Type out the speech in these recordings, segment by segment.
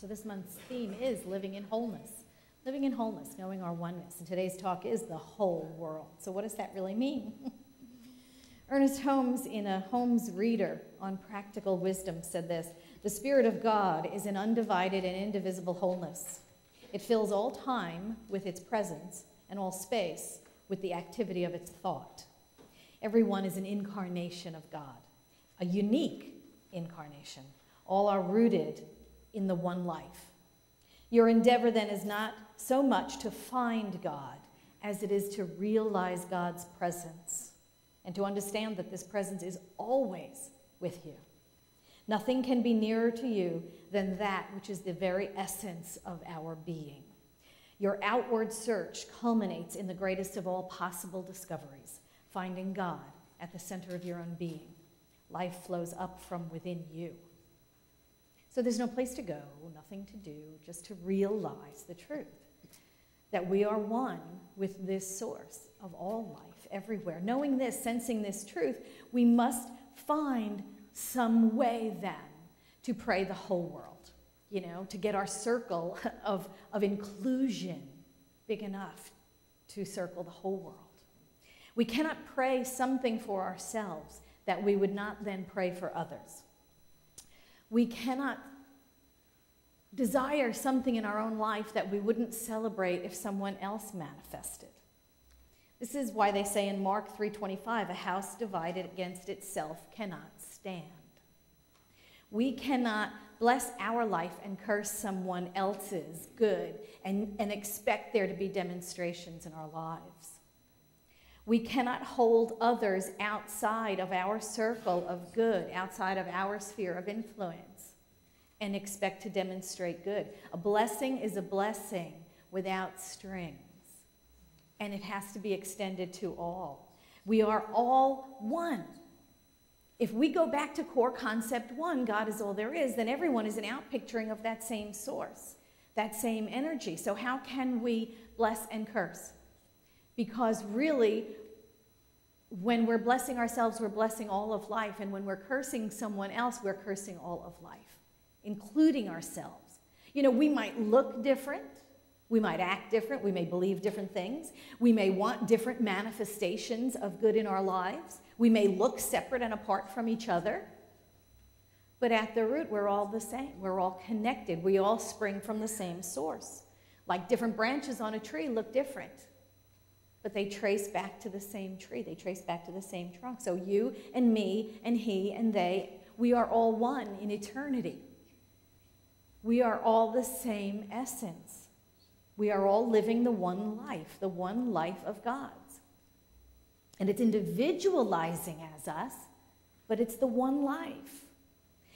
So this month's theme is living in wholeness. Living in wholeness, knowing our oneness. And today's talk is the whole world. So what does that really mean? Ernest Holmes, in a Holmes Reader on Practical Wisdom, said this: "The Spirit of God is an undivided and indivisible wholeness. It fills all time with its presence and all space with the activity of its thought. Everyone is an incarnation of God, a unique incarnation. All are rooted in the one life. Your endeavor then is not so much to find God as it is to realize God's presence and to understand that this presence is always with you. Nothing can be nearer to you than that which is the very essence of our being. Your outward search culminates in the greatest of all possible discoveries, finding God at the center of your own being. Life flows up from within you." So there's no place to go, nothing to do, just to realize the truth, that we are one with this source of all life everywhere. Knowing this, sensing this truth, we must find some way then to pray the whole world, to get our circle of inclusion big enough to circle the whole world. We cannot pray something for ourselves that we would not then pray for others. We cannot desire something in our own life that we wouldn't celebrate if someone else manifested. This is why they say in Mark 3:25, "A house divided against itself cannot stand." We cannot bless our life and curse someone else's good and expect there to be demonstrations in our lives. We cannot hold others outside of our circle of good, outside of our sphere of influence, and expect to demonstrate good. A blessing is a blessing without strings, and it has to be extended to all. We are all one. If we go back to core concept one, God is all there is, then everyone is an outpicturing of that same source, that same energy. So how can we bless and curse? Because really, when we're blessing ourselves, we're blessing all of life. And when we're cursing someone else, we're cursing all of life, including ourselves. We might look different. We might act different. We may believe different things. We may want different manifestations of good in our lives. We may look separate and apart from each other. But at the root, we're all the same. We're all connected. We all spring from the same source. Like different branches on a tree look different, but they trace back to the same tree. They trace back to the same trunk. So you and me and he and they, we are all one in eternity. We are all the same essence. We are all living the one life of God's. And it's individualizing as us, but it's the one life.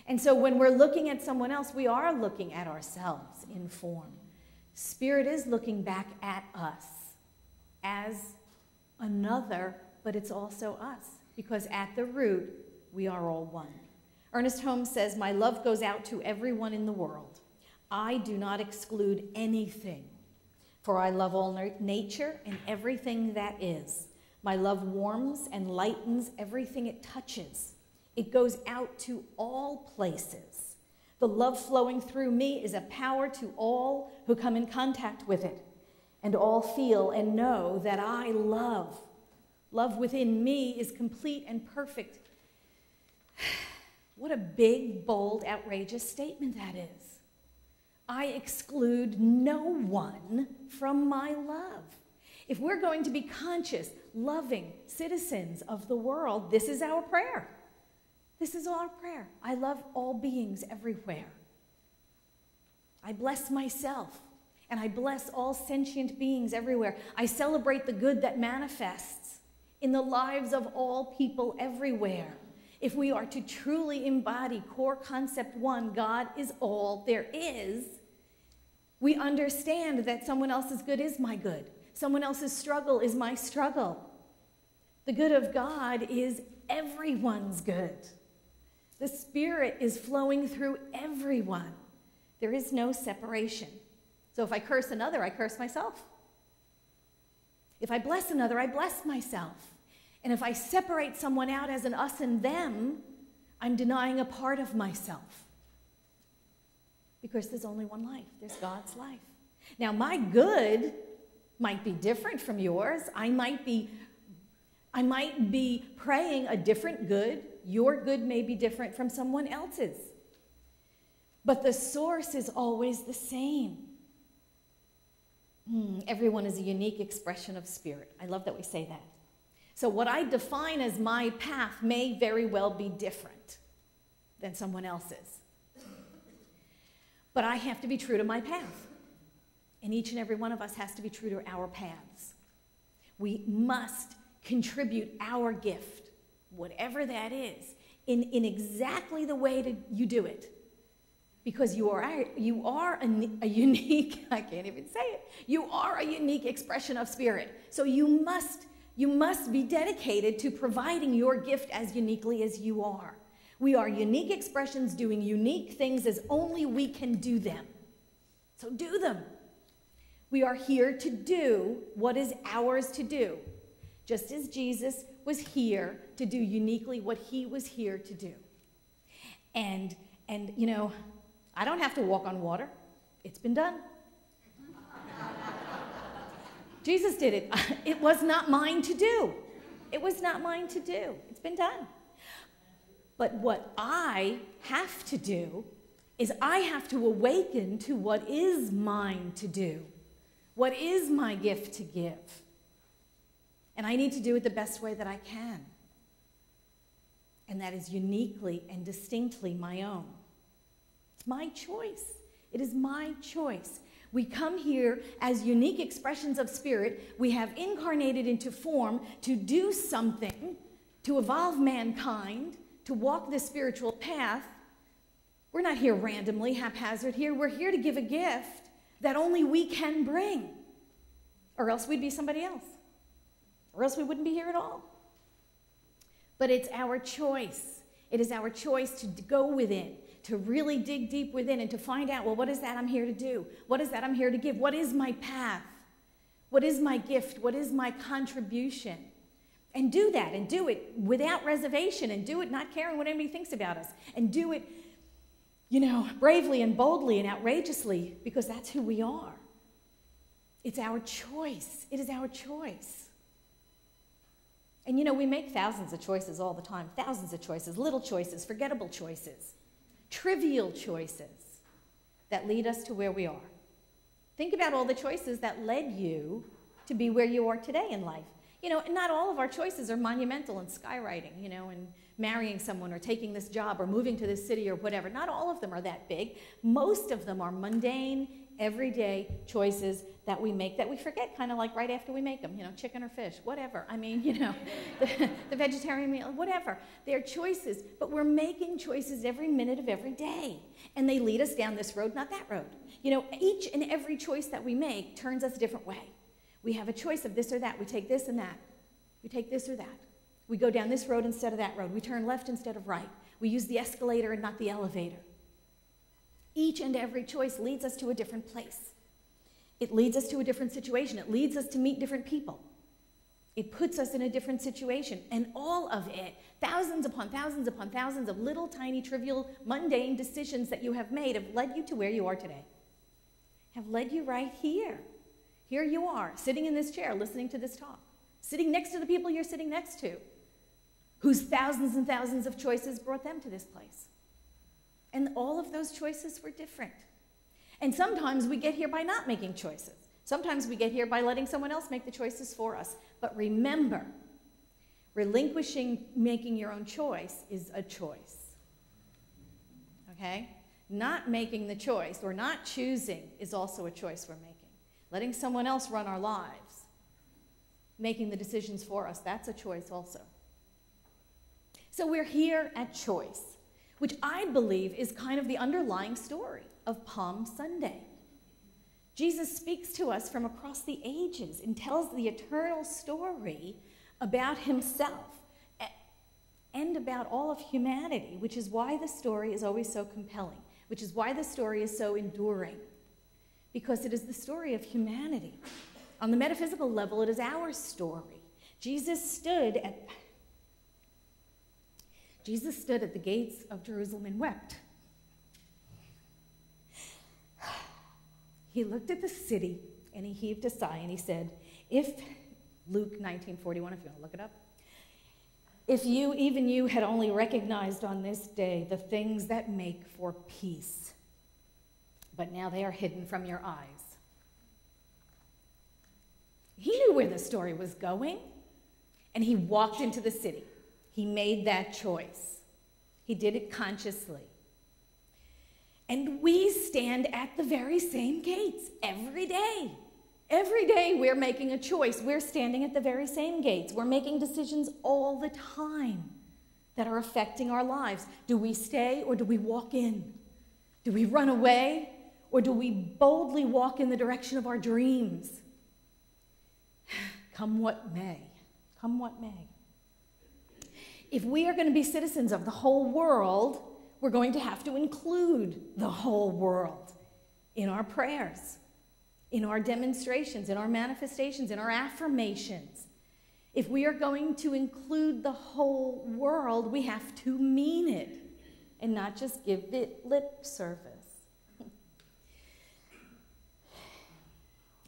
And so when we're looking at someone else, we are looking at ourselves in form. Spirit is looking back at us as another, but it's also us, because at the root, we are all one. Ernest Holmes says, "My love goes out to everyone in the world. I do not exclude anything, for I love all nature and everything that is. My love warms and lightens everything it touches. It goes out to all places. The love flowing through me is a power to all who come in contact with it, and all feel and know that I love. Love within me is complete and perfect." What a big, bold, outrageous statement that is. I exclude no one from my love. If we're going to be conscious, loving citizens of the world, this is our prayer. This is our prayer. I love all beings everywhere. I bless myself, and I bless all sentient beings everywhere. I celebrate the good that manifests in the lives of all people everywhere. If we are to truly embody core concept one, God is all there is, we understand that someone else's good is my good. Someone else's struggle is my struggle. The good of God is everyone's good. The Spirit is flowing through everyone. There is no separation. So if I curse another, I curse myself. If I bless another, I bless myself. And if I separate someone out as an us and them, I'm denying a part of myself. Because there's only one life. There's God's life. Now, my good might be different from yours. I might be praying a different good. Your good may be different from someone else's. But the source is always the same. Everyone is a unique expression of spirit. I love that we say that. So what I define as my path may very well be different than someone else's. But I have to be true to my path. And each and every one of us has to be true to our paths. We must contribute our gift, whatever that is, in exactly the way you do it. Because you are a unique, I can't even say it, you are a unique expression of spirit. So you must be dedicated to providing your gift as uniquely as you are. We are unique expressions doing unique things as only we can do them. So do them. We are here to do what is ours to do, just as Jesus was here to do uniquely what he was here to do. And you know, I don't have to walk on water. It's been done. Jesus did it. It was not mine to do. It was not mine to do. It's been done. But what I have to do is I have to awaken to what is mine to do. What is my gift to give? And I need to do it the best way that I can. And that is uniquely and distinctly my own. It's my choice. It is my choice. We come here as unique expressions of spirit. We have incarnated into form to do something, to evolve mankind, to walk this spiritual path. We're not here randomly, haphazard here. We're here to give a gift that only we can bring. Or else we'd be somebody else. Or else we wouldn't be here at all. But it's our choice. It is our choice to go within, to really dig deep within and to find out, well, what is that I'm here to do? What is that I'm here to give? What is my path? What is my gift? What is my contribution? And do that, and do it without reservation, and do it not caring what anybody thinks about us, and do it, you know, bravely and boldly and outrageously, because that's who we are. It's our choice. It is our choice. And you know, we make thousands of choices all the time. Thousands of choices, little choices, forgettable choices, trivial choices that lead us to where we are. Think about all the choices that led you to be where you are today in life. You know, and not all of our choices are monumental and skywriting, you know, and marrying someone or taking this job or moving to this city or whatever. Not all of them are that big. Most of them are mundane, everyday choices that we make that we forget kind of like right after we make them, you know, chicken or fish, whatever. I mean, you know, the vegetarian meal, whatever. They're choices, but we're making choices every minute of every day. And they lead us down this road, not that road. You know, each and every choice that we make turns us a different way. We have a choice of this or that. We take this and that. We take this or that. We go down this road instead of that road. We turn left instead of right. We use the escalator and not the elevator. Each and every choice leads us to a different place. It leads us to a different situation. It leads us to meet different people. It puts us in a different situation. And all of it, thousands upon thousands upon thousands of little, tiny, trivial, mundane decisions that you have made have led you to where you are today. Have led you right here. Here you are, sitting in this chair, listening to this talk. Sitting next to the people you're sitting next to, whose thousands and thousands of choices brought them to this place. And all of those choices were different. And sometimes we get here by not making choices. Sometimes we get here by letting someone else make the choices for us. But remember, relinquishing making your own choice is a choice. Okay? Not making the choice or not choosing is also a choice we're making. Letting someone else run our lives, making the decisions for us, that's a choice also. So we're here at choice, which I believe is kind of the underlying story of Palm Sunday. Jesus speaks to us from across the ages and tells the eternal story about himself and about all of humanity, which is why the story is always so compelling, which is why the story is so enduring. Because it is the story of humanity. On the metaphysical level, it is our story. Jesus stood at the gates of Jerusalem and wept. He looked at the city, and he heaved a sigh, and he said, if, Luke 19:41, if you want to look it up, if you, even you, had only recognized on this day the things that make for peace, but now they are hidden from your eyes. He knew where the story was going, and he walked into the city. He made that choice. He did it consciously. And we stand at the very same gates every day. Every day we're making a choice. We're standing at the very same gates. We're making decisions all the time that are affecting our lives. Do we stay or do we walk in? Do we run away or do we boldly walk in the direction of our dreams? Come what may. Come what may. If we are going to be citizens of the whole world, we're going to have to include the whole world in our prayers, in our demonstrations, in our manifestations, in our affirmations. If we are going to include the whole world, we have to mean it and not just give it lip service.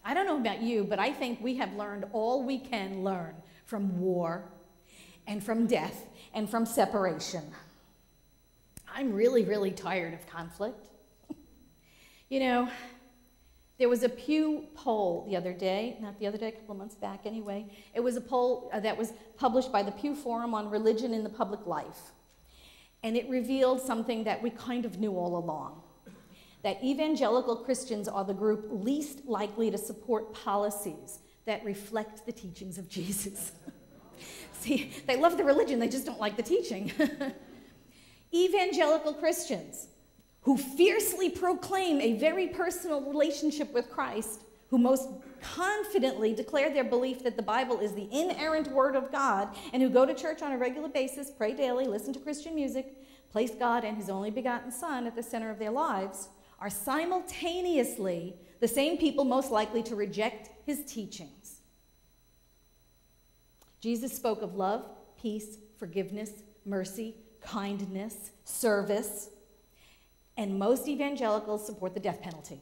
I don't know about you, but I think we have learned all we can learn from war and from death and from separation. I'm really, really tired of conflict. You know, there was a Pew poll the other day, not the other day, a couple of months back anyway. It was a poll that was published by the Pew Forum on Religion in the Public Life. And it revealed something that we kind of knew all along, that evangelical Christians are the group least likely to support policies that reflect the teachings of Jesus. See, they love the religion, they just don't like the teaching. Evangelical Christians who fiercely proclaim a very personal relationship with Christ, who most confidently declare their belief that the Bible is the inerrant word of God, and who go to church on a regular basis, pray daily, listen to Christian music, place God and his only begotten Son at the center of their lives, are simultaneously the same people most likely to reject his teachings. Jesus spoke of love, peace, forgiveness, mercy, kindness, service, and most evangelicals support the death penalty.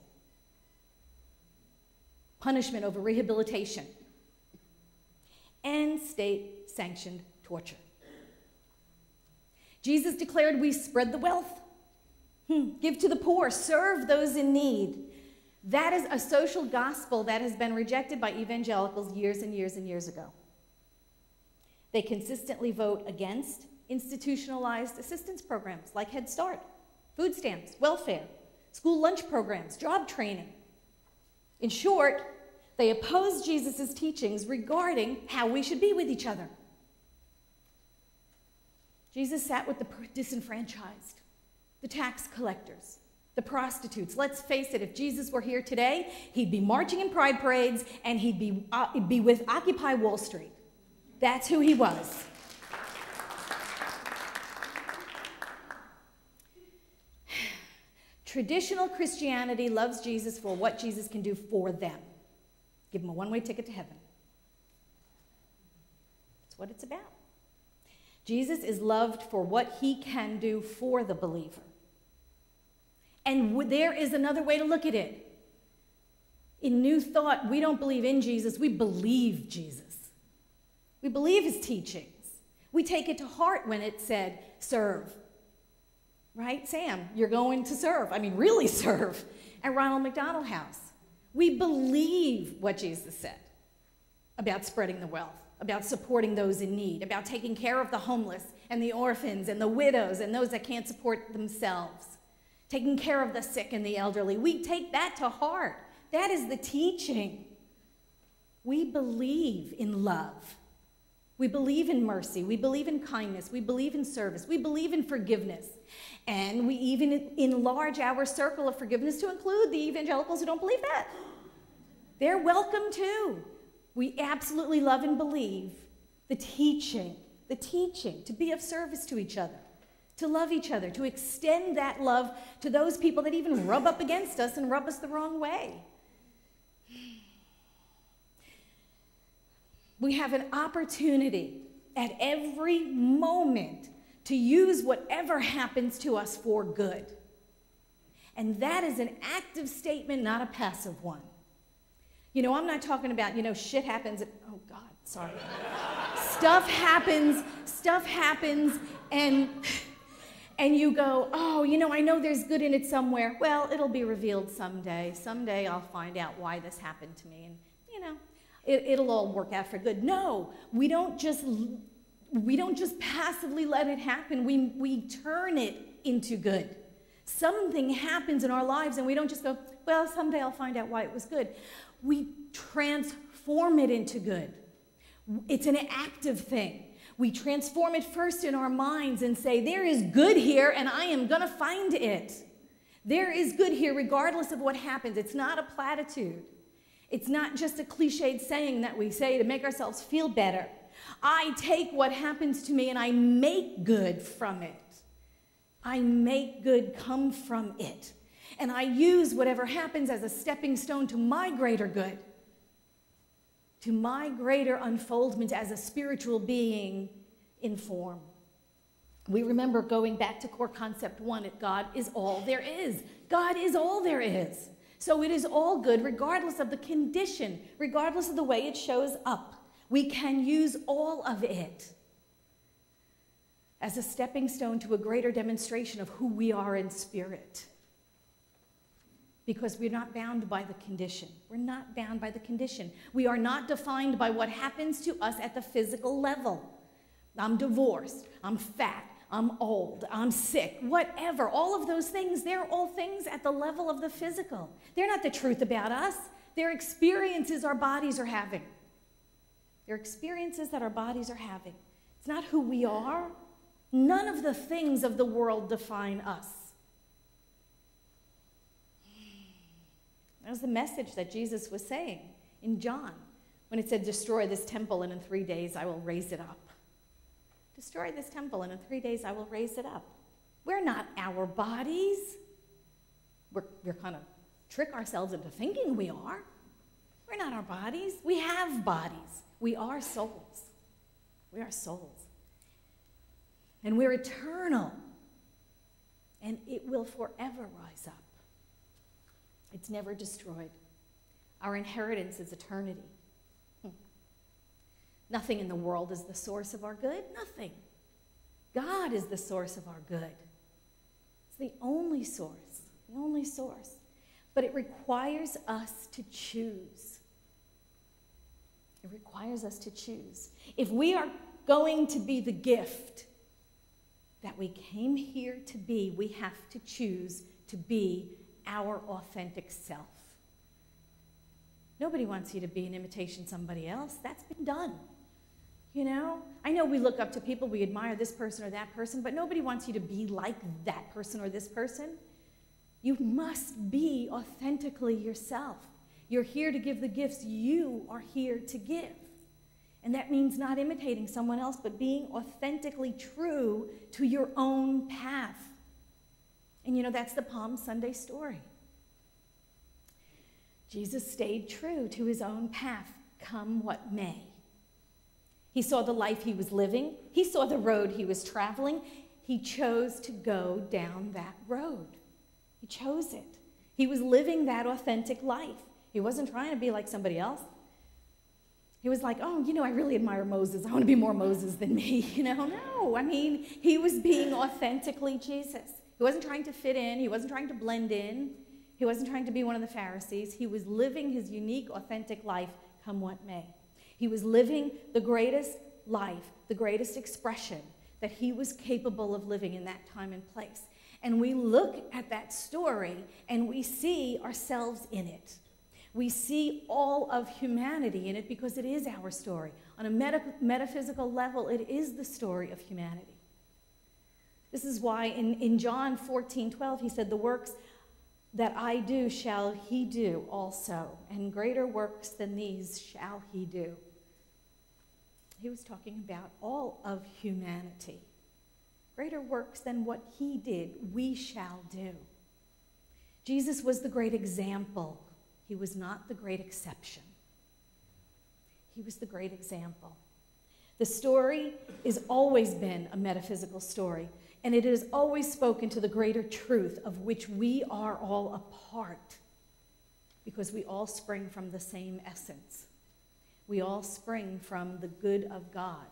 Punishment over rehabilitation, and state-sanctioned torture. Jesus declared we spread the wealth, give to the poor, serve those in need. That is a social gospel that has been rejected by evangelicals years and years and years ago. They consistently vote against institutionalized assistance programs like Head Start, food stamps, welfare, school lunch programs, job training. In short, they oppose Jesus' teachings regarding how we should be with each other. Jesus sat with the disenfranchised, the tax collectors, the prostitutes. Let's face it, if Jesus were here today, he'd be marching in pride parades and he'd be with Occupy Wall Street. That's who he was. Traditional Christianity loves Jesus for what Jesus can do for them. Give them a one-way ticket to heaven. That's what it's about. Jesus is loved for what he can do for the believer. And there is another way to look at it. In New Thought, we don't believe in Jesus, we believe Jesus. We believe his teachings. We take it to heart when it said, serve. Right, Sam? You're going to serve. I mean, really serve at Ronald McDonald House. We believe what Jesus said about spreading the wealth, about supporting those in need, about taking care of the homeless and the orphans and the widows and those that can't support themselves, taking care of the sick and the elderly. We take that to heart. That is the teaching. We believe in love. We believe in mercy. We believe in kindness. We believe in service. We believe in forgiveness. And we even enlarge our circle of forgiveness to include the evangelicals who don't believe that. They're welcome too. We absolutely love and believe the teaching to be of service to each other, to love each other, to extend that love to those people that even rub up against us and rub us the wrong way. We have an opportunity at every moment to use whatever happens to us for good. And that is an active statement, not a passive one. You know, I'm not talking about, you know, shit happens. Oh, God, sorry. Stuff happens, and you go, oh, you know, I know there's good in it somewhere. Well, it'll be revealed someday. Someday I'll find out why this happened to me, and, you know, it'll all work out for good. No, we don't just passively let it happen. We turn it into good. Something happens in our lives, and we don't just go, well, someday I'll find out why it was good. We transform it into good. It's an active thing. We transform it first in our minds and say, there is good here, and I am going to find it. There is good here regardless of what happens. It's not a platitude. It's not just a cliched saying that we say to make ourselves feel better. I take what happens to me and I make good from it. I make good come from it. And I use whatever happens as a stepping stone to my greater good, to my greater unfoldment as a spiritual being in form. We remember going back to core concept 1, that God is all there is. God is all there is. So it is all good regardless of the condition, regardless of the way it shows up. We can use all of it as a stepping stone to a greater demonstration of who we are in spirit. Because we're not bound by the condition. We're not bound by the condition. We are not defined by what happens to us at the physical level. I'm divorced, I'm fat, I'm old, I'm sick, whatever. All of those things, they're all things at the level of the physical. They're not the truth about us. They're experiences our bodies are having. They're experiences that our bodies are having. It's not who we are. None of the things of the world define us. That was the message that Jesus was saying in John when it said, destroy this temple and in 3 days I will raise it up. Destroy this temple and in 3 days I will raise it up. We're not our bodies. We're kind of trick ourselves into thinking we are. We're not our bodies. We have bodies. We are souls. We are souls. And we're eternal. And it will forever rise up. It's never destroyed. Our inheritance is eternity. Nothing in the world is the source of our good. Nothing. God is the source of our good. It's the only source. The only source. But it requires us to choose. It requires us to choose. If we are going to be the gift that we came here to be, we have to choose to be our authentic self. Nobody wants you to be an imitation of somebody else. That's been done. You know? I know we look up to people, we admire this person or that person, but nobody wants you to be like that person or this person. You must be authentically yourself. You're here to give the gifts you are here to give. And that means not imitating someone else, but being authentically true to your own path. And you know, that's the Palm Sunday story. Jesus stayed true to his own path, come what may. He saw the life he was living. He saw the road he was traveling. He chose to go down that road. He chose it. He was living that authentic life. He wasn't trying to be like somebody else. He was like, oh, you know, I really admire Moses. I want to be more Moses than me. You know, no. I mean, he was being authentically Jesus. He wasn't trying to fit in. He wasn't trying to blend in. He wasn't trying to be one of the Pharisees. He was living his unique, authentic life, come what may. He was living the greatest life, the greatest expression that he was capable of living in that time and place. And we look at that story and we see ourselves in it. We see all of humanity in it because it is our story. On a metaphysical level, it is the story of humanity. This is why in John 14:12, he said, the works that I do shall he do also, and greater works than these shall he do. He was talking about all of humanity. Greater works than what he did, we shall do. Jesus was the great example. He was not the great exception. He was the great example. The story has always been a metaphysical story, And it has always spoken to the greater truth of which we are all a part, because we all spring from the same essence. We all spring from the good of God.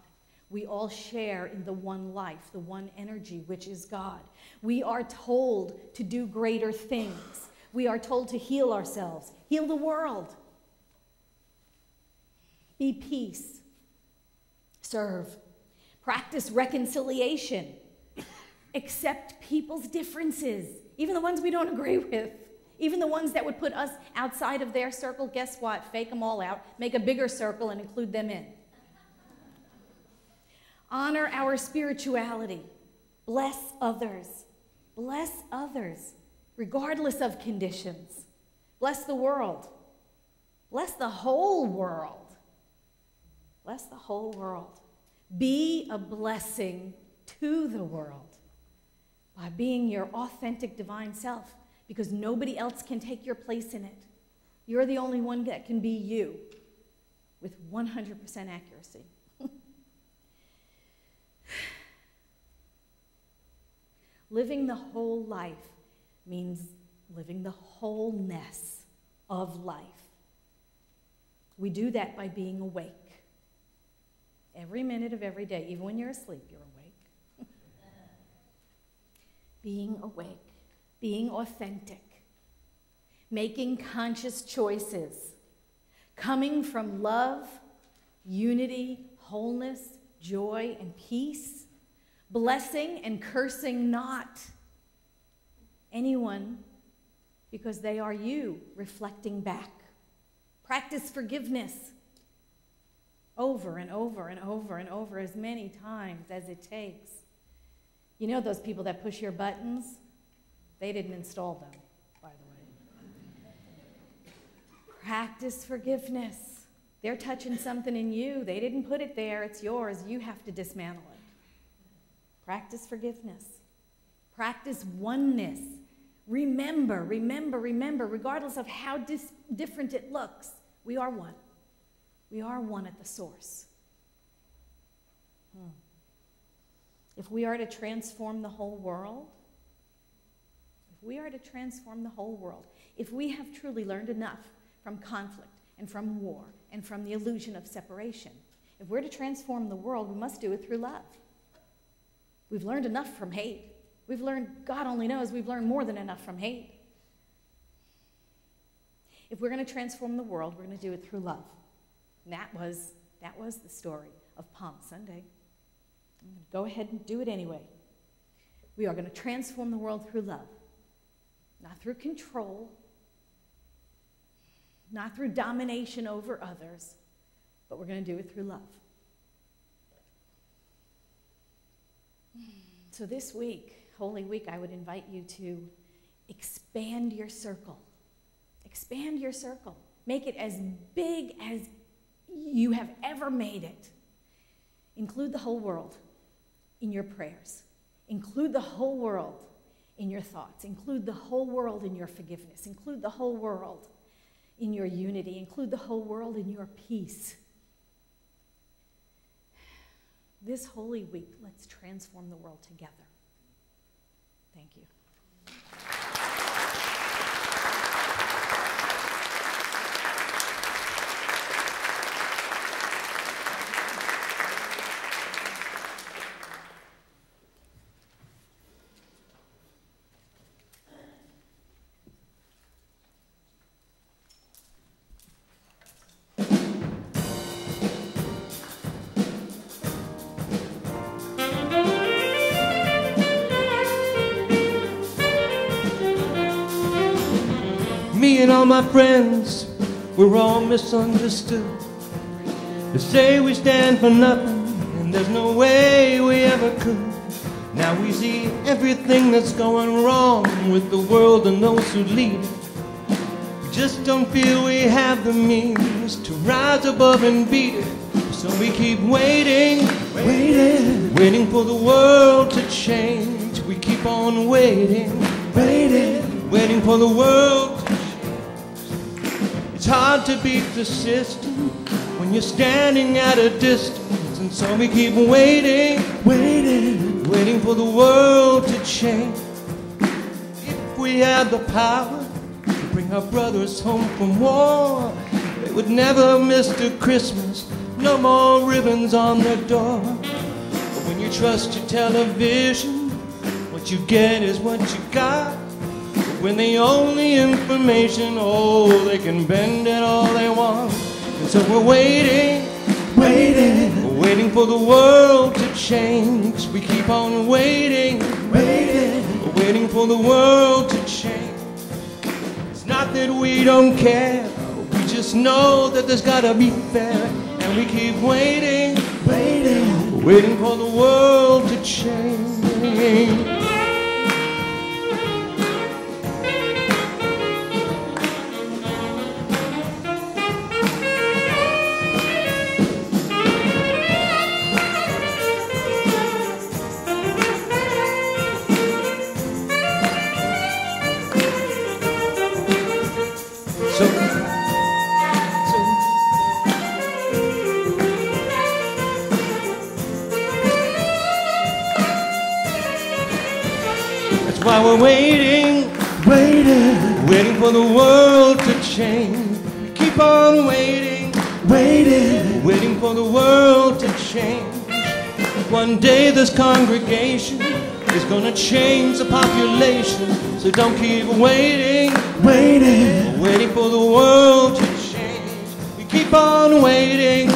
We all share in the one life, the one energy, which is God. We are told to do greater things. We are told to heal ourselves, heal the world, be peace, serve, practice reconciliation, accept people's differences, even the ones we don't agree with, even the ones that would put us outside of their circle. Guess what? Fake them all out, make a bigger circle and include them in. Honor our spirituality. Bless others, regardless of conditions. Bless the world. Bless the whole world. Bless the whole world. Be a blessing to the world by being your authentic divine self, because nobody else can take your place in it. You're the only one that can be you with 100% accuracy. Living the whole life means living the wholeness of life. We do that by being awake. Every minute of every day, even when you're asleep, you're awake. Being awake, being authentic, making conscious choices, coming from love, unity, wholeness, joy, and peace, blessing and cursing not anyone, because they are you reflecting back. Practice forgiveness over and over and over and over, as many times as it takes. You know those people that push your buttons? They didn't install them, by the way. Practice forgiveness. They're touching something in you. They didn't put it there. It's yours. You have to dismantle it. Practice forgiveness. Practice oneness. Remember, regardless of how different it looks, we are one. We are one at the source. If we are to transform the whole world, if we have truly learned enough from conflict and from war and from the illusion of separation, if we're to transform the world, we must do it through love. We've learned enough from hate. We've learned, God only knows, we've learned more than enough from hate. If we're going to transform the world, we're going to do it through love. And that was the story of Palm Sunday. I'm going to go ahead and do it anyway. We are going to transform the world through love. Not through control, not through domination over others, but we're going to do it through love. So this week, Holy Week, I would invite you to expand your circle. Expand your circle. Make it as big as you have ever made it. Include the whole world in your prayers. Include the whole world in your thoughts. Include the whole world in your forgiveness. Include the whole world in your unity. Include the whole world in your peace. This Holy Week, let's transform the world together. Thank you. Me and all my friends, we're all misunderstood. They say we stand for nothing, and there's no way we ever could. Now we see everything that's going wrong with the world and those who lead it. We just don't feel we have the means to rise above and beat it. So we keep waiting for the world to change. We keep on waiting for the world to change. It's hard to beat the system when you're standing at a distance, and so we keep waiting waiting for the world to change. If we had the power to bring our brothers home from war, they would never miss the Christmas, no more ribbons on their door. But when you trust your television, what you get is what you got. But when the only information, oh, they can bend it all they want. And so we're waiting for the world to change. We keep on waiting for the world to change. It's not that we don't care, we just know that there's gotta be fair. And we keep waiting for the world to change. While we're waiting for the world to change. We keep on waiting for the world to change. One day this congregation is gonna change the population. So don't keep waiting for the world to change. We keep on waiting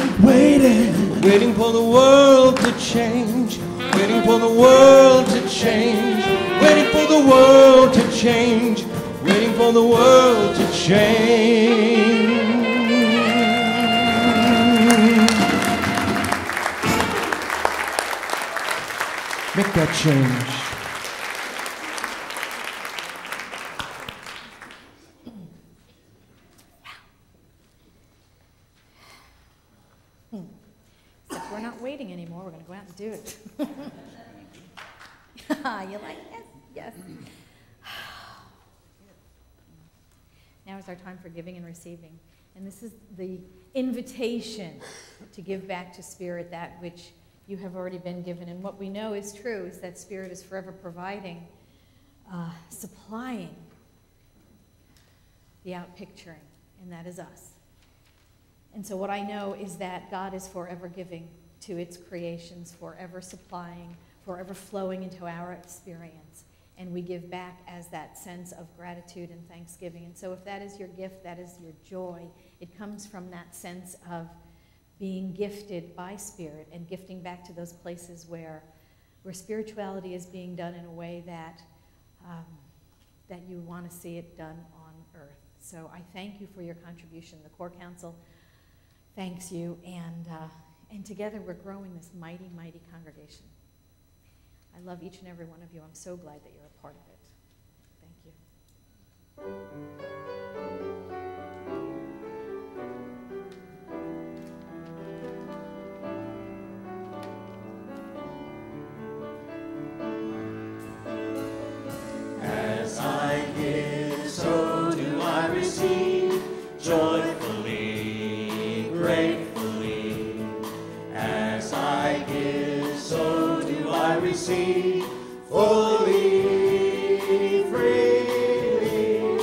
for the world to change. Waiting for the world to change. Waiting for the world to change. Waiting for the world to change. Make that change. Except we're not waiting anymore. We're going to go out and do it. You like it? Yes. Now is our time for giving and receiving. And this is the invitation to give back to Spirit that which you have already been given. And what we know is true is that Spirit is forever providing, supplying the outpicturing, and that is us. And so what I know is that God is forever giving to its creations, forever supplying, forever flowing into our experience. And we give back as that sense of gratitude and thanksgiving. And so if that is your gift, that is your joy, it comes from that sense of being gifted by Spirit and gifting back to those places where spirituality is being done in a way that, that you want to see it done on earth. So I thank you for your contribution. The Core Council thanks you, and together we're growing this mighty, mighty congregation. I love each and every one of you. I'm so glad that you're a part of it. Thank you. As I give, so do I receive, joyfully, gratefully. As I give, so do I receive, fully, freely.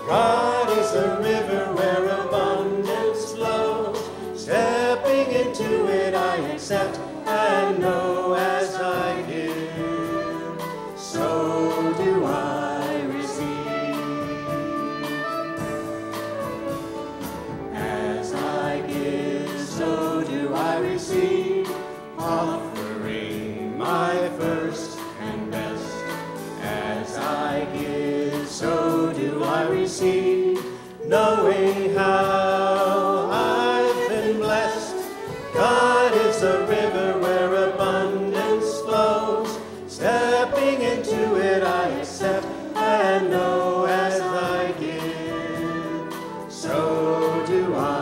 God is a river where abundance flows. Stepping into it, I accept and know. As I give, so do I receive. As I give, so do I receive, offering my first and best. As I give, so do I receive, knowing how I've been blessed. God is a river where abundance flows. Stepping into it, I accept and know. As I give, so do I.